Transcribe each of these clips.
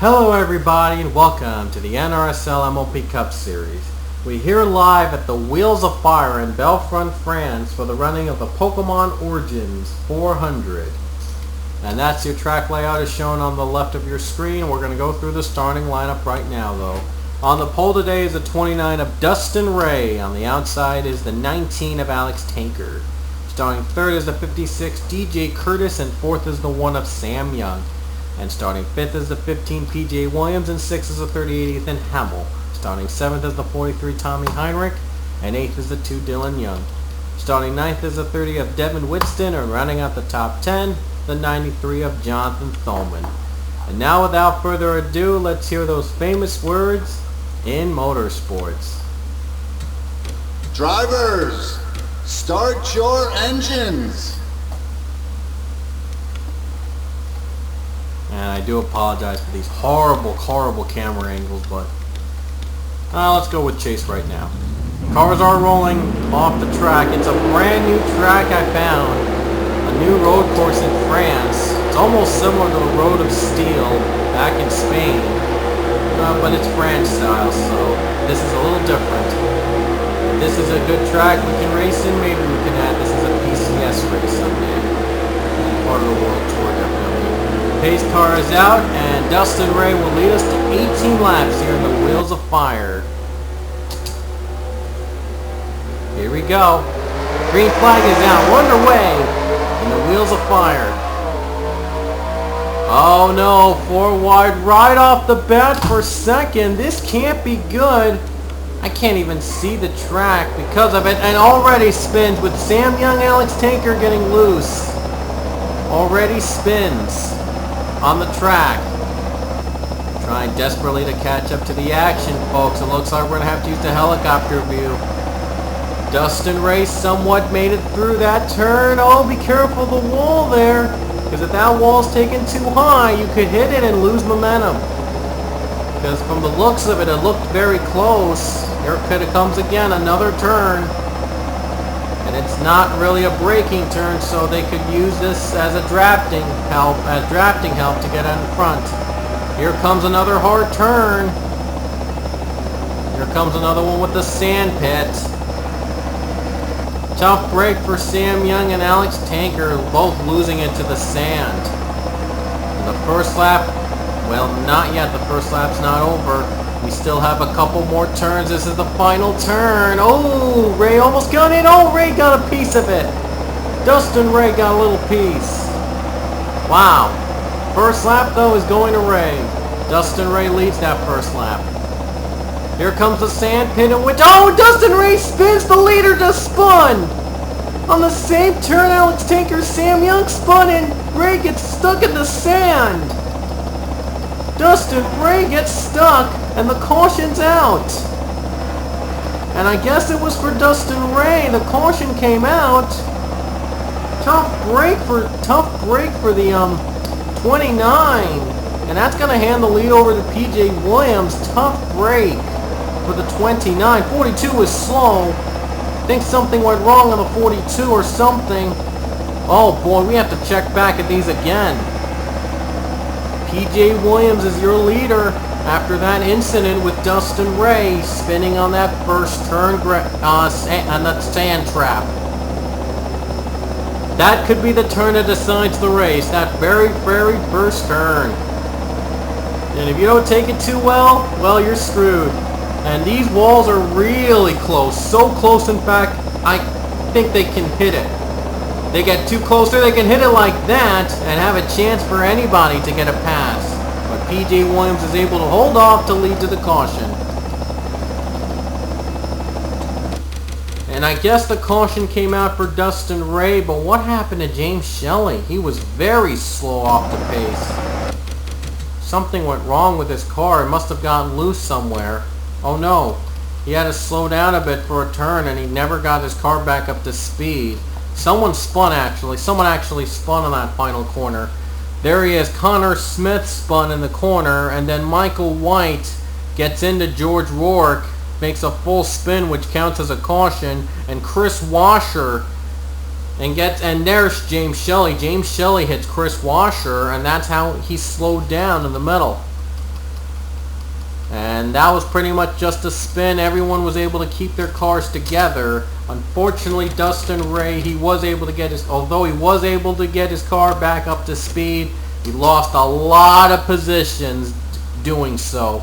Hello everybody and welcome to the NRSL MLP Cup Series. We're here live at the Wheels of Fire in Belfront, France for the running of the Pokemon Origins 400. And that's your track layout as shown on the left of your screen. We're going to go through the starting lineup right now though. On the pole today is the 29 of Dustin Ray. On the outside is the 19 of Alex Tanker. Starting third is the 56 DJ Curtis and fourth is the 1 of Sam Young. And starting 5th is the 15 PJ Williams and 6th is the 38 Ethan Hamill. Starting 7th is the 43 Tommy Heinrich and 8th is the 2 Dylan Young. Starting 9th is the 30 of Devin Winston and running out the top 10, the 93 of Jonathan Thoman. And now without further ado, let's hear those famous words in motorsports. Drivers, start your engines. And I do apologize for these horrible camera angles, but let's go with Chase right now. Cars are rolling off the track. It's a brand new track I found. A new road course in France. It's almost similar to the Road of Steel back in Spain, but it's French style, so this is a little different. If this is a good track we can race in, maybe we can add this as a PCS race someday. Part of the World Tour, definitely. Pace car is out, and Dustin Ray will lead us to 18 laps here in the Wheels of Fire. Here we go. Green flag is out. We're underway in the Wheels of Fire. Oh no, 4 wide right off the bat for second. This can't be good. I can't even see the track because of it, and already spins with Sam Young, Alex Tanker getting loose. Already spins on the track. Trying desperately to catch up to the action, folks. It looks like we're going to have to use the helicopter view. Dustin Ray somewhat made it through that turn. Oh, be careful of the wall there, because if that wall's taken too high, you could hit it and lose momentum. Because from the looks of it, it looked very close. Here it comes again, another turn. And it's not really a braking turn, so they could use this as a drafting help to get in front. Here comes another hard turn. Here comes another one with the sand pit. Tough break for Sam Young and Alex Tanker, both losing it to the sand. And the first lap, well, not yet. The first lap's not over. We still have a couple more turns. This is the final turn. Oh, Ray almost got it. Oh, Ray got a piece of it. Dustin Ray got a little piece. Wow. First lap, though, is going to Ray. Dustin Ray leads that first lap. Here comes the sand pit in which... Oh, Dustin Ray spins. The leader just spun. On the same turn, Alex Tanker, Sam Young spun, and Ray gets stuck in the sand. Dustin Ray gets stuck, and the caution's out. And I guess it was for Dustin Ray. The caution came out. Tough break for the 29, and that's going to hand the lead over to PJ Williams. Tough break for the 29. 42 was slow. I think something went wrong on the 42 or something. Oh boy, we have to check back at these again. PJ Williams is your leader after that incident with Dustin Ray spinning on that first turn on that sand trap. That could be the turn that decides the race, that very first turn. And if you don't take it too well, you're screwed. And these walls are really close, so close in fact, I think they can hit it. They get too close there, they can hit it like that and have a chance for anybody to get a pass. But PJ Williams is able to hold off to lead to the caution. And I guess the caution came out for Dustin Ray, but what happened to James Shelley? He was very slow off the pace. Something went wrong with his car. It must have gotten loose somewhere. Oh no, he had to slow down a bit for a turn and he never got his car back up to speed. Someone actually spun on that final corner. There he is. Connor Smith spun in the corner, and then Michael White gets into George Rourke, makes a full spin, which counts as a caution, and Chris Washer And there's James Shelley. James Shelley hits Chris Washer, and that's how he slowed down in the middle. And that was pretty much just a spin. Everyone was able to keep their cars together. Unfortunately, Dustin Ray, although he was able to get his car back up to speed, he lost a lot of positions doing so.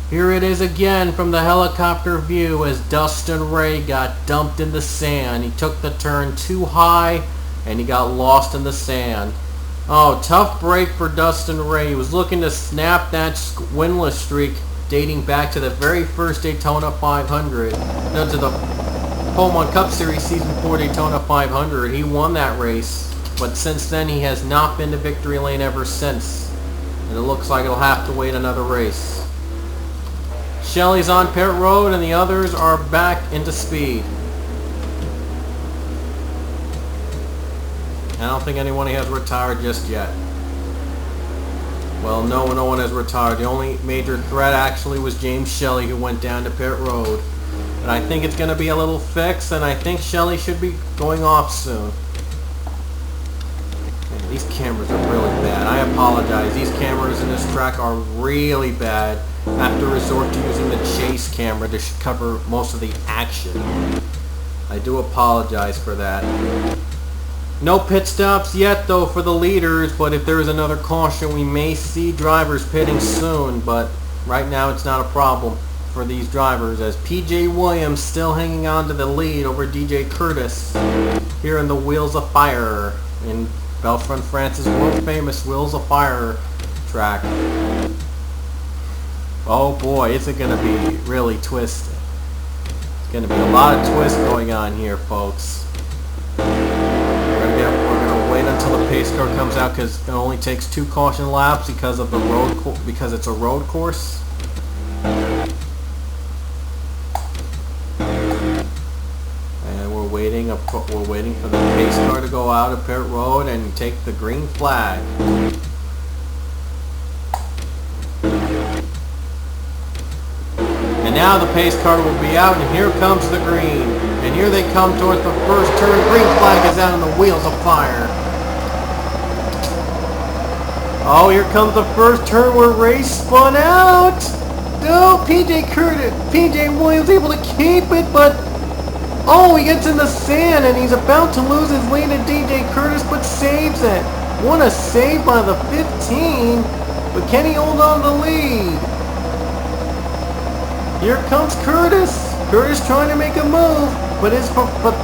Here it is again from the helicopter view as Dustin Ray got dumped in the sand. He took the turn too high and he got lost in the sand. Oh, tough break for Dustin Ray. He was looking to snap that winless streak dating back to the very first Daytona 500. No, to the Pole Cup Series Season 4 Daytona 500. He won that race, but since then he has not been to victory lane ever since. And it looks like it'll have to wait another race. Shelley's on pit road and the others are back into speed. I don't think anyone has retired just yet. Well, no one has retired. The only major threat actually was James Shelley, who went down to pit road. And I think it's going to be a little fix, and I think Shelley should be going off soon. Man, these cameras are really bad. I apologize. These cameras in this track are really bad. I have to resort to using the chase camera to cover most of the action. I do apologize for that. No pit stops yet though for the leaders, but if there is another caution we may see drivers pitting soon, but right now it's not a problem for these drivers as PJ Williams still hanging on to the lead over DJ Curtis here in the Wheels of Fire in Belfront, France's world famous Wheels of Fire track. Oh boy, is it going to be really twisted. It's going to be a lot of twists going on here, folks. We're going to wait until the pace car comes out because it only takes 2 caution laps because of the road because it's a road course. And we're waiting for the pace car to go out of pit road and take the green flag. And now the pace car will be out, and here comes the green. And here they come towards the first turn. Green flag is out on the Wheels of Fire. Oh, here comes the first turn where Ray spun out. No, PJ Williams able to keep it, but oh, he gets in the sand, and he's about to lose his lead to DJ Curtis, but saves it. What a save by the 15, but can he hold on to the lead? Here comes Curtis. Curtis trying to make a move, but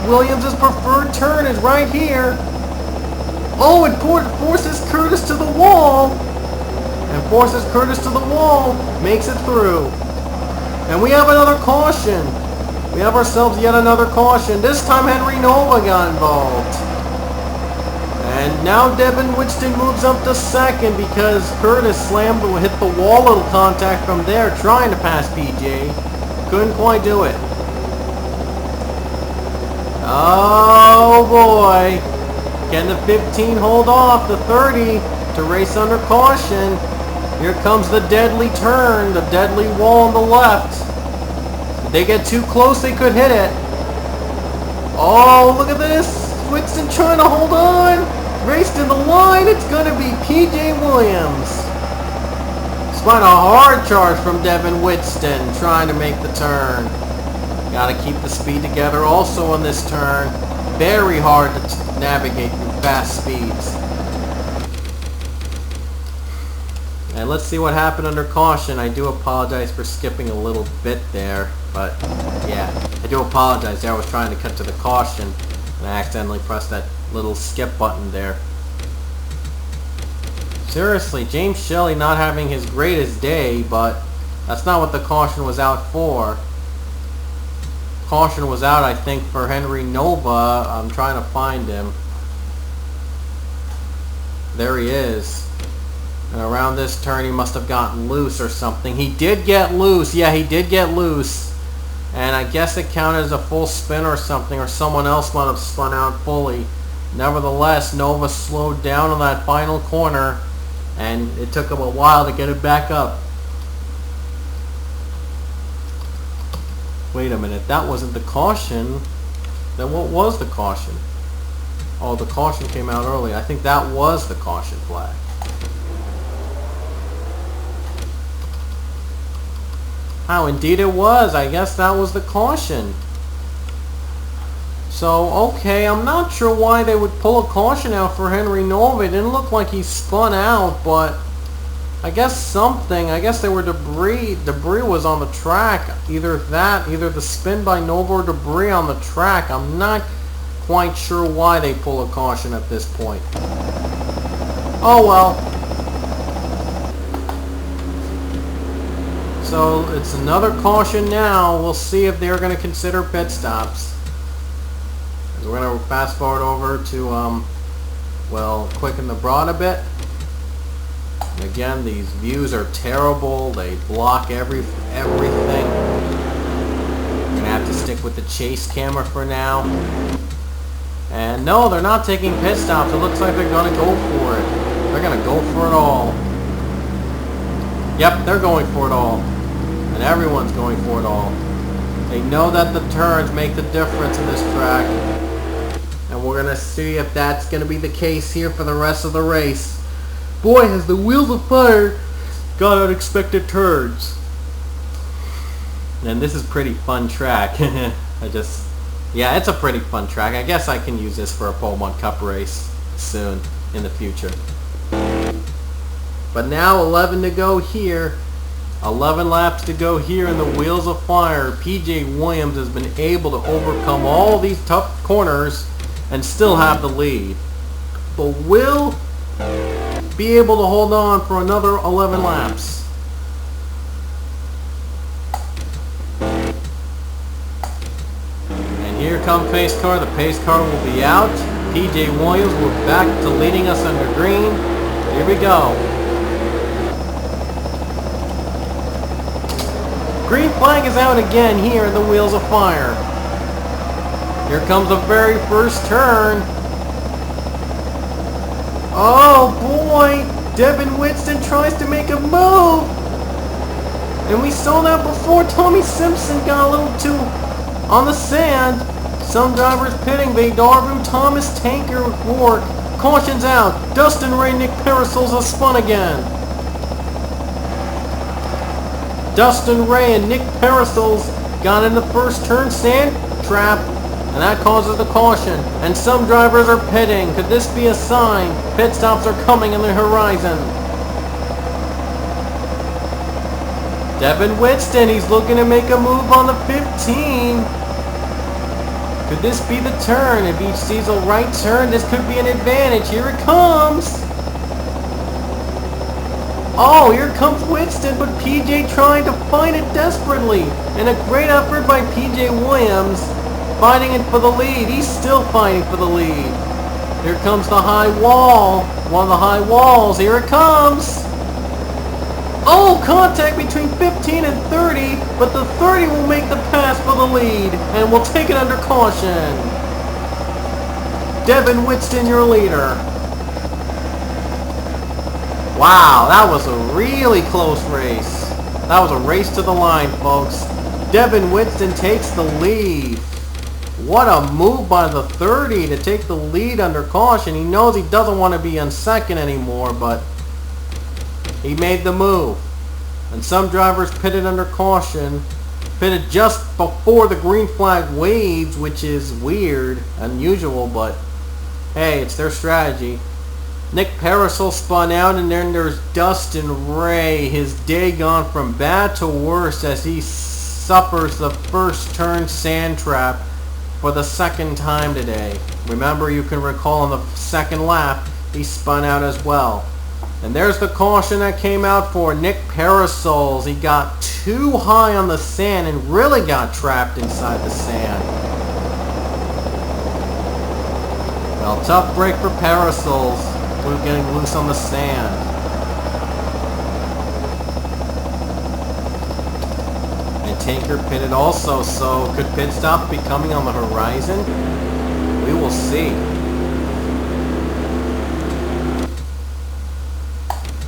Williams' preferred turn is right here. Oh, it forces Curtis to the wall. And forces Curtis to the wall. Makes it through. And we have another caution. We have ourselves yet another caution. This time Henry Nova got involved. And now Devin Winston moves up to second because Curtis hit the wall, little contact from there, trying to pass PJ. Couldn't quite do it. Oh boy. Can the 15 hold off the 30 to race under caution? Here comes the deadly turn, the deadly wall on the left. If they get too close, they could hit it. Oh, look at this. Winston trying to hold on. Race to the line. It's going to be PJ Williams. Spun a hard charge from Devin Winston trying to make the turn. Got to keep the speed together also on this turn. Very hard to navigate through fast speeds. And let's see what happened under caution. I do apologize for skipping a little bit there, but yeah, I do apologize. I was trying to cut to the caution and I accidentally pressed that little skip button there. Seriously, James Shelley not having his greatest day, but that's not what the caution was out for. Caution was out, I think, for Henry Nova. I'm trying to find him. There he is. And around this turn he must have gotten loose or something. He did get loose. Yeah, he did get loose. And I guess it counted as a full spin or something, or someone else might have spun out fully. Nevertheless, Nova slowed down on that final corner, and it took him a while to get it back up. Wait a minute, that wasn't the caution. Then what was the caution? Oh, the caution came out early. I think that was the caution flag. Oh, indeed it was. I guess that was the caution. So, okay, I'm not sure why they would pull a caution out for Henry Nova. It didn't look like he spun out, but I guess there were debris was on the track. Either the spin by Nova or debris on the track. I'm not quite sure why they pull a caution at this point. Oh well. So it's another caution now. We'll see if they're going to consider pit stops. We're going to fast forward over to, quicken the broad a bit. And again, these views are terrible. They block everything. We're going to have to stick with the chase camera for now. And no, they're not taking pit stops. It looks like they're going to go for it. They're going to go for it all. Yep, they're going for it all. And everyone's going for it all. They know that the turns make the difference in this track. And we're going to see if that's going to be the case here for the rest of the race. Boy, has the Wheels of Fire got unexpected turns. And this is a pretty fun track. Yeah, it's a pretty fun track. I guess I can use this for a Pole 1 Cup race soon in the future. But now 11 to go here. 11 laps to go here in the Wheels of Fire. PJ Williams has been able to overcome all these tough corners and still have the lead. But will be able to hold on for another 11 laps. And here comes pace car. The pace car will be out. PJ Williams, we're back to leading us under green. Here we go. Green flag is out again here in the Wheels of Fire. Here comes the very first turn. Oh boy, Devin Winston tries to make a move. And we saw that before. Tommy Simpson got a little too on the sand. Some drivers pitting. Darbu, Thomas, Tanker, Rourke. Caution's out. Dustin Ray, Nick Parasols has spun again. Dustin Ray and Nick Parasols got in the first turn sand trap, and that causes the caution. And some drivers are pitting. Could this be a sign? Pit stops are coming on the horizon. Devin Winston, he's looking to make a move on the 15. Could this be the turn? If he sees a right turn, this could be an advantage. Here it comes. Oh, here comes Winston, but PJ trying to fight it desperately. And a great effort by PJ Williams, fighting it for the lead. He's still fighting for the lead. Here comes the high wall. One of the high walls. Here it comes. Oh, contact between 15 and 30, but the 30 will make the pass for the lead, and will take it under caution. Devin Winston, your leader. Wow, that was a really close race. That was a race to the line, folks. Devin Winston takes the lead. What a move by the 30 to take the lead under caution. He knows he doesn't want to be on second anymore, but he made the move. And some drivers pitted under caution. Pitted just before the green flag waves, which is weird, unusual, but hey, it's their strategy. Nick Parasol spun out, and then there's Dustin Ray. His day gone from bad to worse as he suffers the first turn sand trap for the second time today. Remember, you can recall on the second lap, he spun out as well. And there's the caution that came out for Nick Parasols. He got too high on the sand and really got trapped inside the sand. Well, tough break for Parasols. We're getting loose on the sand. And Tanker pitted also, so could pit stop be coming on the horizon? We will see.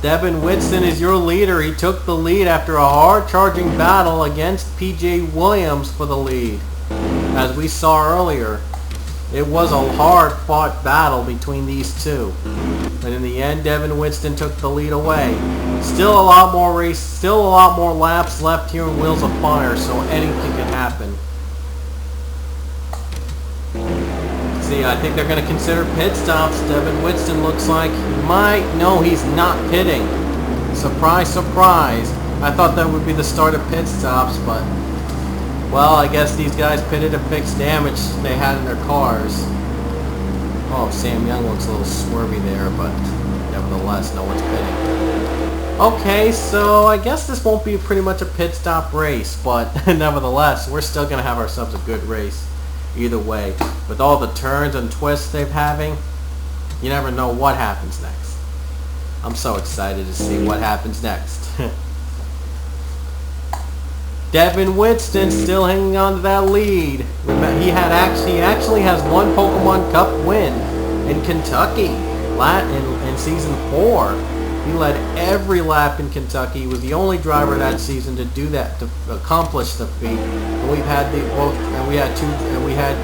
Devin Winston is your leader. He took the lead after a hard-charging battle against PJ Williams for the lead, as we saw earlier. It was a hard-fought battle between these two. But in the end, Devin Winston took the lead away. Still a lot more laps left here in Wheels of Fire, so anything can happen. See, I think they're going to consider pit stops. Devin Winston looks like he might. No, he's not pitting. Surprise, surprise. I thought that would be the start of pit stops, but... well, I guess these guys pitted to fix damage they had in their cars. Oh, Sam Young looks a little swervy there, but nevertheless, no one's pitting. Okay, so I guess this won't be pretty much a pit stop race, but nevertheless, we're still going to have ourselves a good race either way. With all the turns and twists they're having, you never know what happens next. I'm so excited to see what happens next. Devin Winston still hanging on to that lead. He actually has one Pokemon Cup win in Kentucky in Season 4. He led every lap in Kentucky. He was the only driver that season to do that, to accomplish the feat. And we had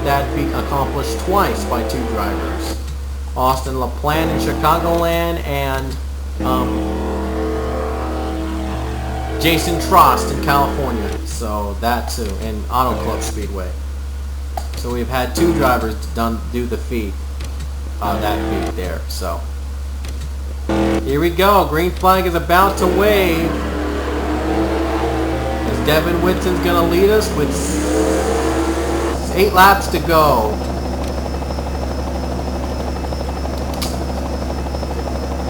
that feat accomplished twice by two drivers, Austin LaPlante in Chicagoland and Jason Trost in California. So that too, in Auto Club Speedway. So we've had two drivers do the feat, that feat there. So here we go. Green flag is about to wave. As Devin Winston's going to lead us with 8 laps to go.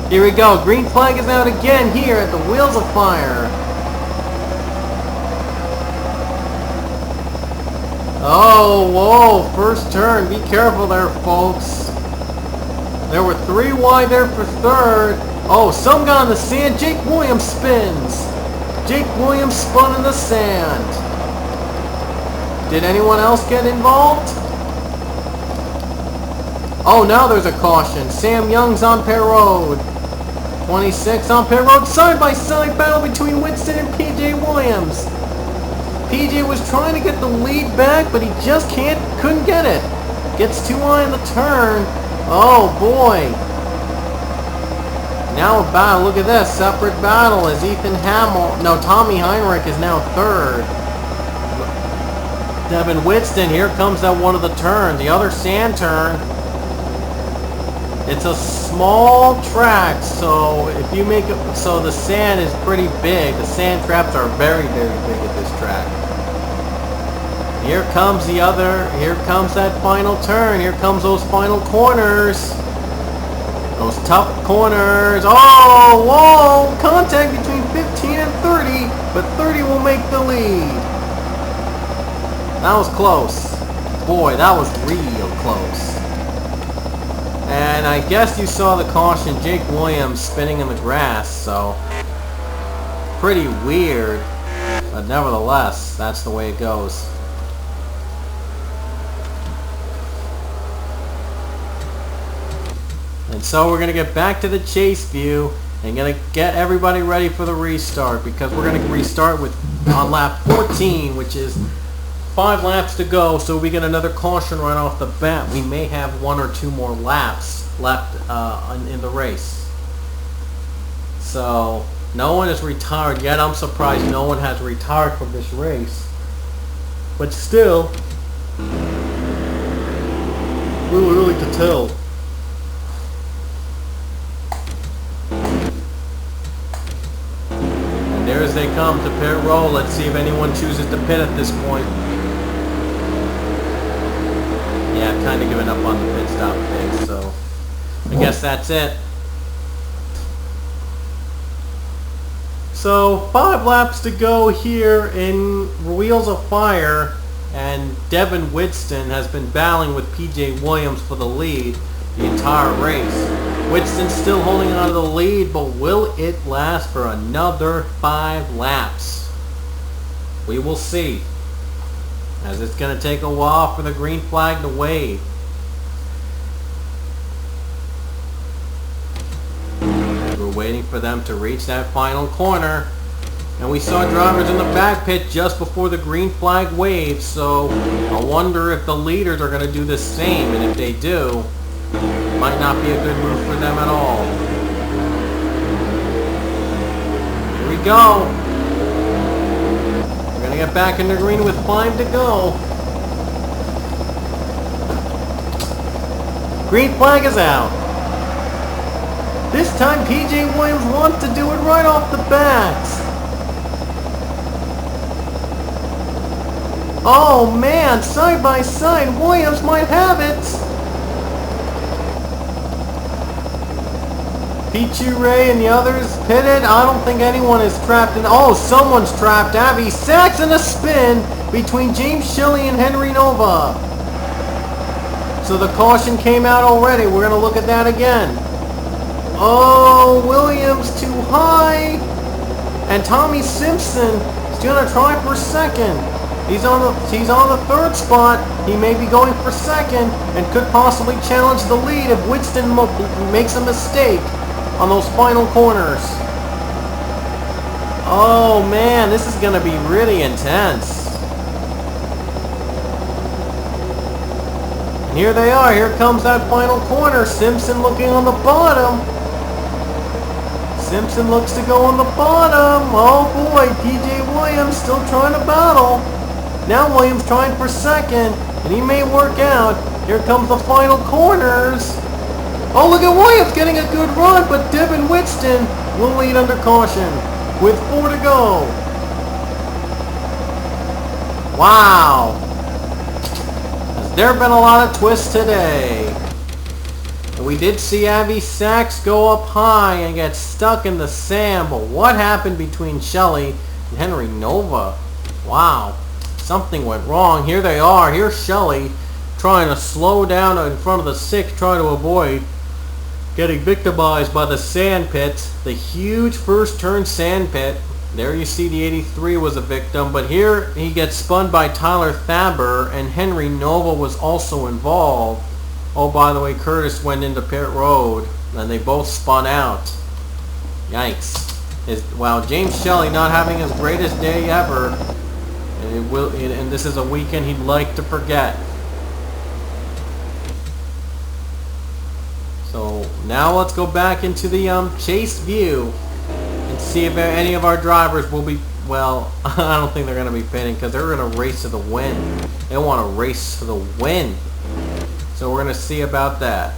Here we go. Green flag is out again here at the Wheels of Fire. Oh, whoa. First turn. Be careful there, folks. There were 3 wide there for third. Oh, some guy in the sand. Jake Williams spins. Jake Williams spun in the sand. Did anyone else get involved? Oh, now there's a caution. Sam Young's on pit road. 26 on pit road. Side-by-side battle between Winston and PJ Williams. PJ was trying to get the lead back, but he just couldn't get it. Gets too high in the turn. Oh boy. Now a battle. Look at this. Separate battle as Tommy Heinrich is now third. Devin Winston, here comes that one of the turn. The other sand turn. It's a small track, so if you make it, so the sand is pretty big. The sand traps are very, very big at this track. Here comes here comes that final turn. Here comes those final corners. Those tough corners. Oh, whoa! Contact between 15 and 30, but 30 will make the lead. That was close. Boy, that was real close. And I guess you saw the caution, Jake Williams spinning in the grass, so pretty weird. But nevertheless, that's the way it goes. And so we're going to get back to the chase view and going to get everybody ready for the restart, because we're going to restart on lap 14, which is 5 laps to go. So we get another caution right off the bat. We may have 1 or 2 more laps left in the race. So no one is retired yet. I'm surprised no one has retired from this race. But still, really early to tell. There as they come to pit roll. Let's see if anyone chooses to pit at this point. Yeah, I've kind of given up on the pit stop thing, so I guess that's it. So 5 laps to go here in Wheels of Fire, and Devin Winston has been battling with PJ Williams for the lead the entire race. Winston's still holding on to the lead, but will it last for another 5 laps? We will see, as it's going to take a while for the green flag to wave. We're waiting for them to reach that final corner. And we saw drivers in the back pit just before the green flag waved, so I wonder if the leaders are going to do the same, and if they do, it might not be a good move for them at all. Here we go. We're going to get back in the green with 5 to go. Green flag is out. This time PJ Williams wants to do it right off the bat. Oh man, side by side, Williams might have it. Pichu Ray and the others pitted. I don't think anyone is trapped in. Oh, someone's trapped. Avi Sachs in a spin between James Shelley and Henry Nova. So the caution came out already. We're going to look at that again. Oh, Williams too high. And Tommy Simpson is going to try for second. He's on the third spot. He may be going for second and could possibly challenge the lead if Winston makes a mistake on those final corners. Oh man, this is going to be really intense. And here they are. Here comes that final corner. Simpson looking on the bottom. Simpson looks to go on the bottom. Oh boy, PJ Williams still trying to battle. Now Williams trying for second, and he may work out. Here comes the final corners. Oh, look at Williams getting a good run, but Devin Winston will lead under caution with 4 to go. Wow. Has there been a lot of twists today? And we did see Avi Sachs go up high and get stuck in the sand, but what happened between Shelley and Henry Nova? Wow. Something went wrong. Here they are. Here's Shelley trying to slow down in front of the 6, trying to avoid getting victimized by the sand pit. The huge first turn sand pit. There you see the 83 was a victim, but here he gets spun by Tyler Thaber, and Henry Nova was also involved. Oh, by the way, Curtis went into pit road, and they both spun out. Yikes. Wow, James Shelley not having his greatest day ever. And this is a weekend he'd like to forget. So now let's go back into the chase view and see if any of our drivers will be, well, I don't think they're going to be pitting because they're going to race to the win. They want to race to the win. So we're going to see about that.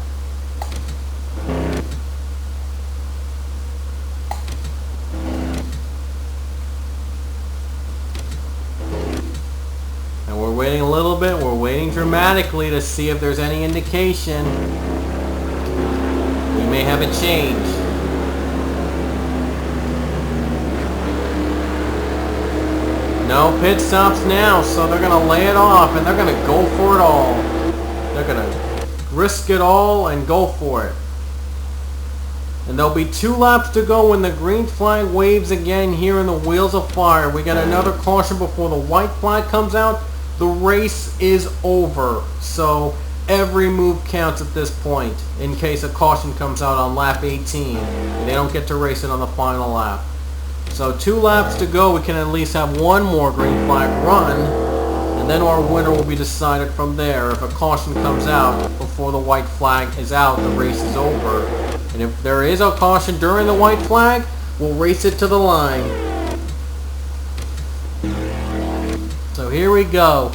We're waiting a little bit. We're waiting dramatically to see if there's any indication. We may have a change. No pit stops now, so they're going to lay it off and they're going to go for it all. They're going to risk it all and go for it. And there'll be 2 laps to go when the green flag waves again here in the Wheels of Fire. We got another caution before the white flag comes out. The race is over, so every move counts at this point in case a caution comes out on lap 18 and they don't get to race it on the final lap. So 2 laps to go. We can at least have 1 more green flag run, and then our winner will be decided from there. If a caution comes out before the white flag is out, the race is over. And if there is a caution during the white flag, we'll race it to the line. So here we go.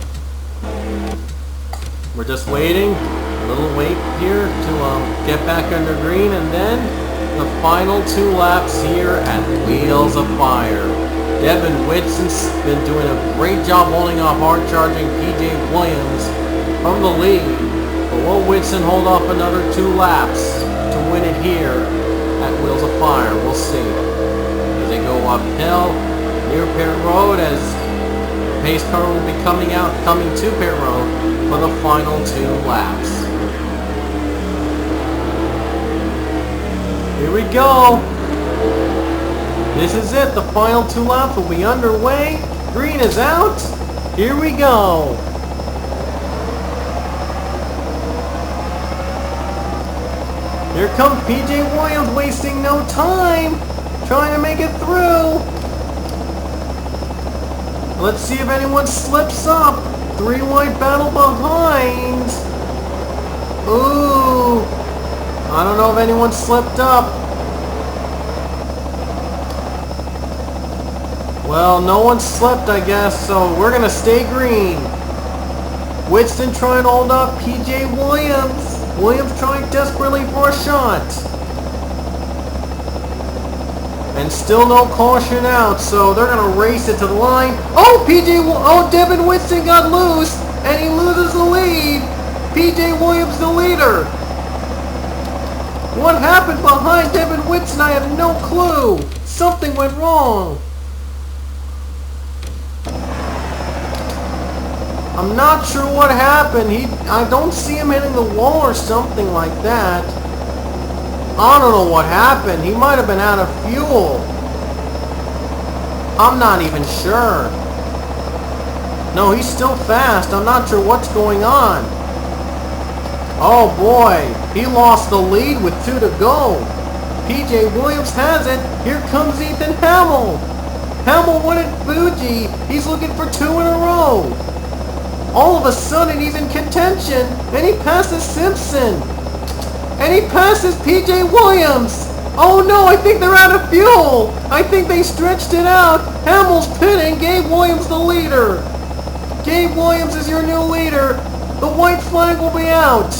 We're just waiting, a little wait here to get back under green, and then the final 2 laps here at Wheels of Fire. Devin Winston's been doing a great job holding off hard-charging PJ Williams from the lead, but will Winston hold off another 2 laps to win it here at Wheels of Fire? We'll see. As they go uphill near pit road, as pace car will be coming to pit road for the final 2 laps. Here we go. This is it. The final 2 laps will be underway. Green is out. Here we go. Here comes PJ Williams, wasting no time, trying to make it through. Let's see if anyone slips up. 3 wide battle behind. Ooh. I don't know if anyone slipped up. Well, no one slipped, I guess, so we're going to stay green. Winston trying to hold up PJ Williams. Williams trying desperately for a shot. And still no caution out, so they're going to race it to the line. Oh, Devin Winston got loose, and he loses the lead. PJ Williams the leader. What happened behind Devin Winston? I have no clue. Something went wrong. I'm not sure what happened. I don't see him hitting the wall or something like that. I don't know what happened. He might have been out of fuel. I'm not even sure. No, he's still fast. I'm not sure what's going on. Oh boy, he lost the lead with 2 to go. PJ Williams has it. Here comes Ethan Hamill. Hamill won at Fuji. He's looking for 2 in a row. All of a sudden, he's in contention, and he passes Simpson. And he passes PJ Williams. Oh no, I think they're out of fuel. I think they stretched it out. Hamill's pitting. Gabe Williams the leader. Gabe Williams is your new leader. The white flag will be out.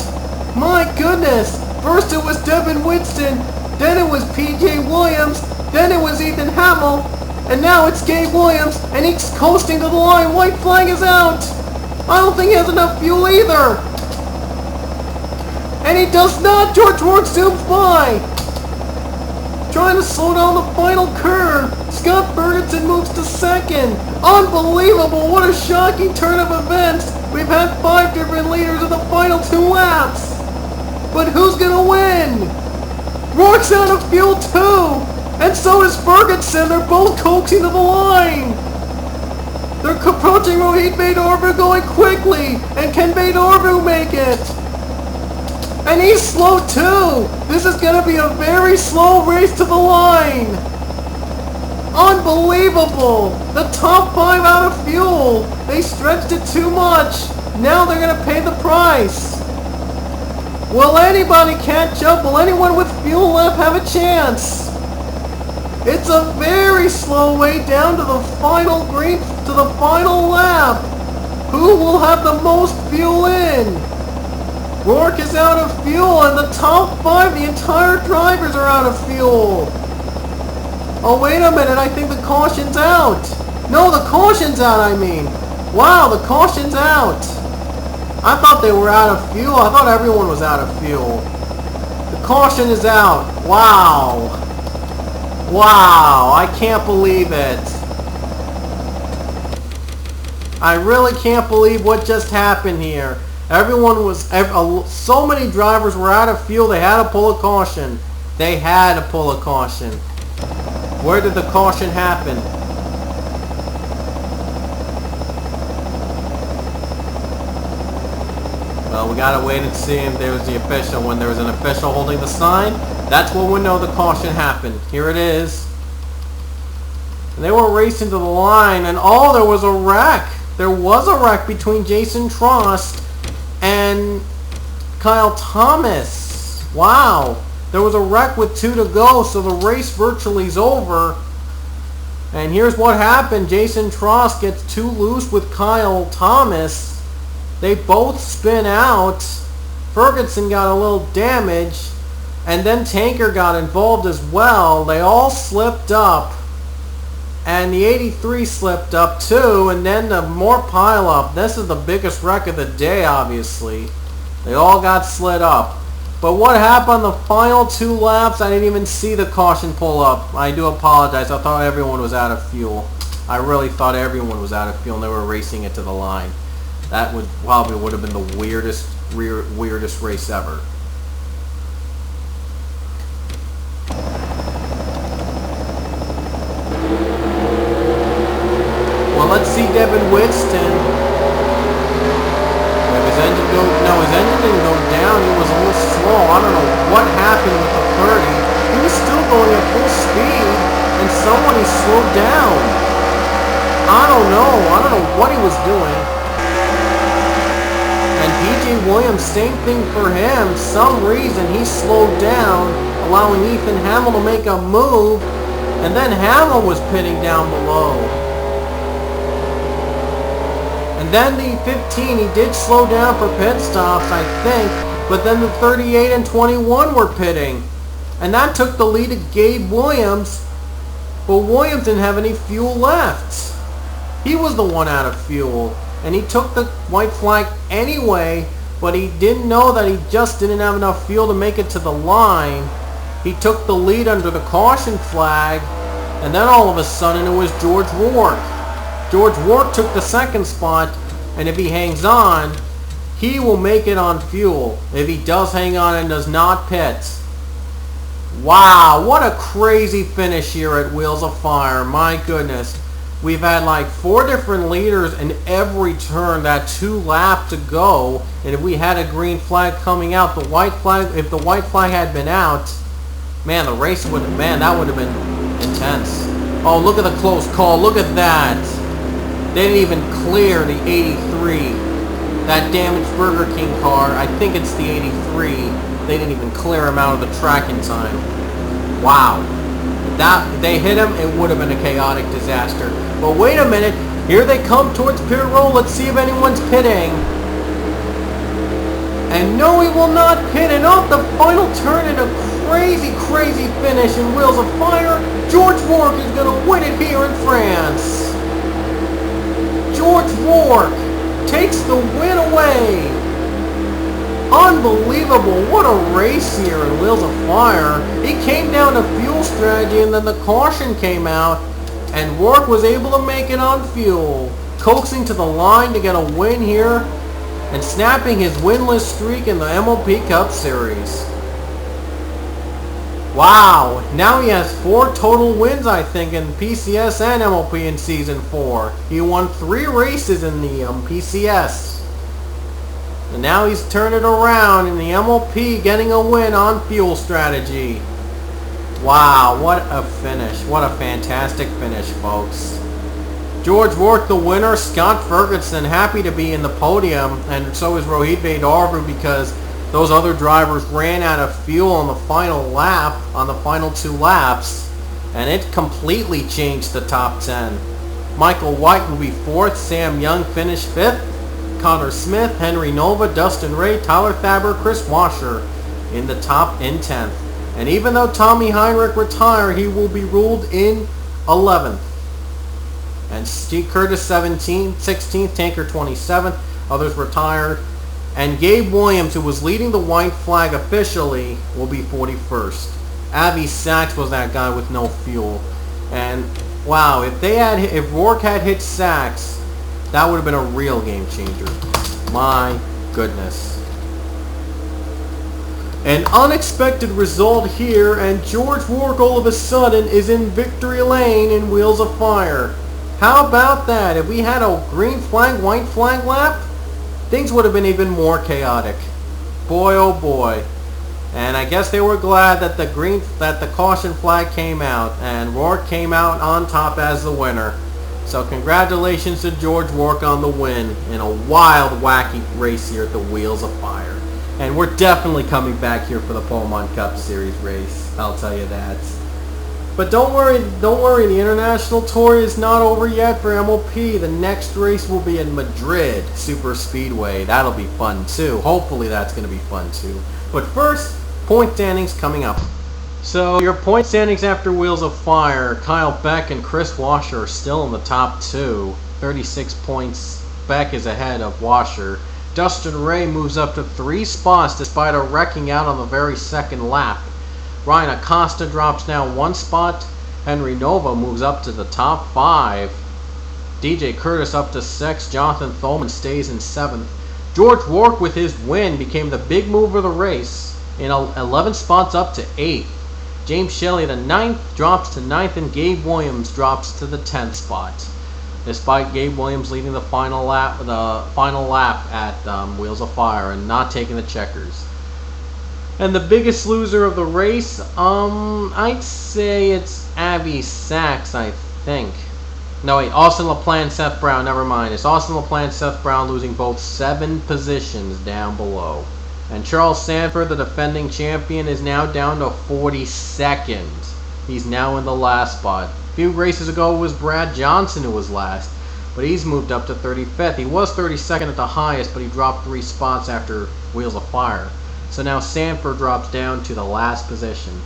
My goodness. First it was Devin Winston. Then it was PJ Williams. Then it was Ethan Hamill. And now it's Gabe Williams. And he's coasting to the line. White flag is out. I don't think he has enough fuel either. And he does not. George Rourke zooms by. Trying to slow down the final curve. Scott Ferguson moves to second. Unbelievable. What a shocking turn of events. We've had 5 different leaders in the final 2 laps. But who's going to win? Rourke's out of fuel too. And so is Ferguson. They're both coaxing to the line. They're approaching Rohit Vedorvu going quickly. And can Vedorvu make it? And he's slow too. This is going to be a very slow race to the line. Unbelievable. The top 5 out of fuel. They stretched it too much. Now they're going to pay the price. Will anybody catch up? Will anyone with fuel left have a chance? It's a very slow way down to the final green, to the final lap. Who will have the most fuel in? Rourke is out of fuel, and the top 5, the entire drivers are out of fuel. Oh, wait a minute, I think the caution's out. No, the caution's out, I mean. Wow, the caution's out. I thought they were out of fuel. I thought everyone was out of fuel. The caution is out. Wow. Wow, I can't believe it. I really can't believe what just happened here. Everyone was, so many drivers were out of fuel, they had to pull a caution. They had to pull a caution. Where did the caution happen? Well, we gotta wait and see if there was the official. When there was an official holding the sign, that's when we know the caution happened. Here it is. And they were racing to the line, and oh, there was a wreck. There was a wreck between Jason Trost and Kyle Thomas. Wow. There was a wreck with 2 to go, so the race virtually is over. And here's what happened. Jason Trost gets too loose with Kyle Thomas. They both spin out. Ferguson got a little damage. And then Tanker got involved as well. They all slipped up. And the 83 slipped up too. And then the more pile up. This is the biggest wreck of the day, obviously. They all got slid up. But what happened the final 2 laps? I didn't even see the caution pull up. I do apologize. I thought everyone was out of fuel. I really thought everyone was out of fuel and they were racing it to the line. That would have been the weirdest race ever. Well, let's see Devin Winston. His engine didn't go down. He was a little slow. I don't know what happened with the 30. He was still going at full speed, and someone he slowed down. I don't know what he was doing. And PJ Williams, same thing for him. Some reason he slowed down, allowing Ethan Hamill to make a move. And then Hamill was pitting down below. And then the 15, he did slow down for pit stops, I think. But then the 38 and 21 were pitting. And that took the lead to Gabe Williams. But Williams didn't have any fuel left. He was the one out of fuel. And he took the white flag anyway. But he didn't know that he just didn't have enough fuel to make it to the line. He took the lead under the caution flag. And then all of a sudden it was George Rourke. George Rourke took the second spot. And if he hangs on, he will make it on fuel. If he does hang on and does not pit. Wow, what a crazy finish here at Wheels of Fire. My goodness. We've had like 4 different leaders in every turn, that 2 laps to go. And if we had a green flag coming out, the white flag, if the white flag had been out, man, the race would have, man, that would have been intense. Oh, look at the close call. Look at that. They didn't even clear the 83. That damaged Burger King car, I think it's the 83. They didn't even clear him out of the track in time. Wow. If they hit him, it would have been a chaotic disaster. But wait a minute. Here they come towards pit roll. Let's see if anyone's pitting. And no, he will not pit. And off the final turn in a crazy, crazy finish in Wheels of Fire, George Rourke is going to win it here in France. George Rourke takes the win away. Unbelievable. What a race here in Wheels of Fire. He came down to fuel strategy and then the caution came out and Rourke was able to make it on fuel, coaxing to the line to get a win here and snapping his winless streak in the MLP Cup Series. Wow. Now he has 4 total wins, I think, in PCS and MLP in Season 4. He won 3 races in the PCS. And now he's turned it around in the MLP, getting a win on fuel strategy. Wow, what a finish. What a fantastic finish, folks. George Rourke the winner. Scott Ferguson happy to be in the podium. And so is Rohit Vedarvu because those other drivers ran out of fuel on the final lap, on the final 2 laps. And it completely changed the top 10. Michael White will be 4th. Sam Young finished 5th. Connor Smith, Henry Nova, Dustin Ray, Tyler Faber, Chris Washer in the top in 10th. And even though Tommy Heinrich retired, he will be ruled in 11th. And Steve Curtis 17th, 16th, Tanker 27th, others retired. And Gabe Williams, who was leading the white flag officially, will be 41st. Avi Sachs was that guy with no fuel. And wow, if Rourke had hit Sachs, that would have been a real game changer. My goodness. An unexpected result here, and George Rourke all of a sudden is in victory lane in Wheels of Fire. How about that? If we had a green flag, white flag lap, things would have been even more chaotic. Boy, oh boy. And I guess they were glad that the caution flag came out, and Rourke came out on top as the winner. So congratulations to George Rourke on the win in a wild, wacky race here at the Wheels of Fire. And we're definitely coming back here for the Pullman Cup Series race. I'll tell you that. But don't worry, the International Tour is not over yet for MLP. The next race will be in Madrid Super Speedway. That'll be fun too. Hopefully that's going to be fun too. But first, point standings coming up. So your point standings after Wheels of Fire, Kyle Beck and Chris Washer are still in the top 2. 36 points. Beck is ahead of Washer. Dustin Ray moves up to 3 spots despite a wrecking out on the very second lap. Ryan Acosta drops down 1 spot. Henry Nova moves up to the top 5. DJ Curtis up to 6. Jonathan Thoman stays in 7th. George Rourke with his win became the big move of the race, in 11 spots up to 8th. James Shelley, the 9th, drops to 9th, and Gabe Williams drops to the 10th spot. Despite Gabe Williams leading the final lap at Wheels of Fire and not taking the checkers. And the biggest loser of the race, I'd say it's Avi Sachs, I think. No, wait, Austin LaPlante, Seth Brown, never mind. It's Austin LaPlante, Seth Brown losing both 7 positions down below. And Charles Sanford, the defending champion, is now down to 42nd. He's now in the last spot. A few races ago it was Brad Johnson who was last, but he's moved up to 35th. He was 32nd at the highest, but he dropped 3 spots after Wheels of Fire. So now Sanford drops down to the last position.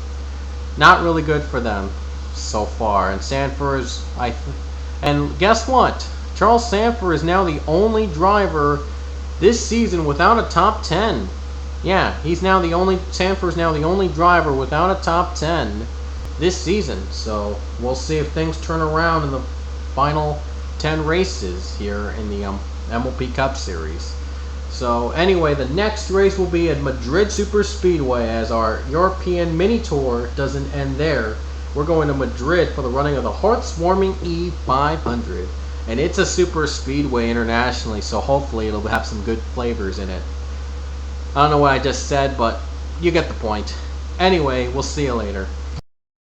Not really good for them so far. And Sanford's, and guess what? Charles Sanford is now the only driver this season without a top 10. Yeah, Sanford's now the only driver without a top 10 this season. So we'll see if things turn around in the final 10 races here in the MLP Cup Series. So anyway, the next race will be at Madrid Superspeedway, as our European mini tour doesn't end there. We're going to Madrid for the running of the Heartswarming E500. And it's a super speedway internationally, so hopefully it'll have some good flavors in it. I don't know what I just said, but you get the point. Anyway, we'll see you later.